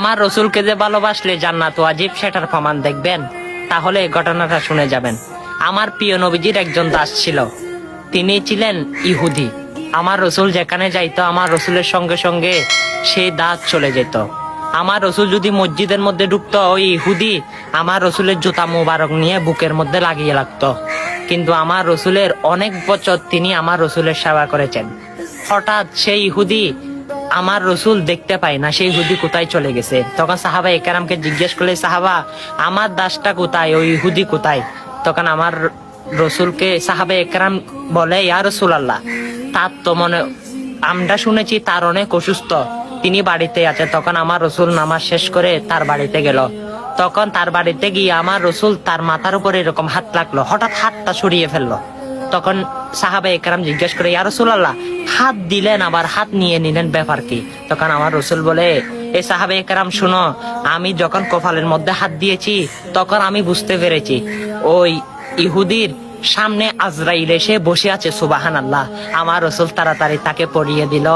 আমার রসুলকে যে ভালোবাসলে জান্নাত ওয়াজিব সেটার প্রমাণ দেখবেন, তাহলে এই ঘটনাটা শুনে যাবেন। আমার প্রিয় নবীজির একজন দাস ছিল, তিনি ছিলেন ইহুদি। আমার রসুল যেখানে যাইতো আমার রসুলের সঙ্গে সঙ্গে সেই দাস চলে যেত। আমার রসুল যদি মসজিদের মধ্যে ঢুকতো, ওই ইহুদি আমার রসুলের জুতা মুবারক নিয়ে বুকের মধ্যে লাগিয়ে লাগতো। কিন্তু আমার রসুলের অনেক বছর তিনি আমার রসুলের সেবা করেছেন। হঠাৎ সেই ইহুদি আমার রসুল দেখতে পায় না, সেই ইহুদি কোথায় চলে গেছে। তখন সাহাবা একরামকে জিজ্ঞেস করলে, সাহাবা আমার দাসটা কোথায়, ওই ইহুদি কোথায়? তখন আমার রসুলকে সাহাবা একরাম বলে, ইয়া রাসূলুল্লাহ, তার তো মনে, আমরা শুনেছি তার অনেক অসুস্থ, তিনি বাড়িতে আছে। তখন আমার রসুল নামাজ শেষ করে তার বাড়িতে গেল। তখন তার বাড়িতে গিয়ে আমার রসুল তার মাথার উপরে এরকম হাত লাগলো, হঠাৎ হাতটা সরিয়ে ফেললো। তখন সাহাবা একরাম জিজ্ঞেস করে, ইয়া রাসূলুল্লাহ, হাত দিলেন আবার হাত নিয়ে নিলেন, ব্যাপার কি? তখন আমার রসুল বলে, এই সাহাবা একরাম শুনো, আমি যখন কপালের মধ্যে হাত দিয়েছি তখন আমি বুঝতে পেরেছি ওই ইহুদির সামনে আজরাইল এসে বসে আছে। সুবহানাল্লাহ। আমার রসুল তাড়াতাড়ি তাকে পড়িয়ে দিল।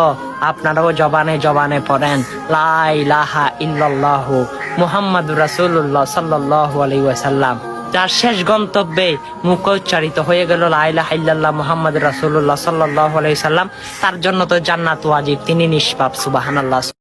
আপনারাও জবানে জবানে পড়েন, লা ইলাহা ইল্লাল্লাহু মুহাম্মাদুর রাসূলুল্লাহ সাল্লাল্লাহু আলাইহি ওয়াসাল্লাম। যার শেষ গন্তব্যে মুখোচ্চারিত হয়ে গেল লা ইলাহা ইল্লাল্লাহ মুহাম্মাদুর রাসূলুল্লাহ সাল্লাল্লাহু আলাইহি ওয়াসাল্লাম, তার জন্য তো জান্নাত ওয়াজিব, তিনি নিষ্পাপ। সুবহানাল্লাহ।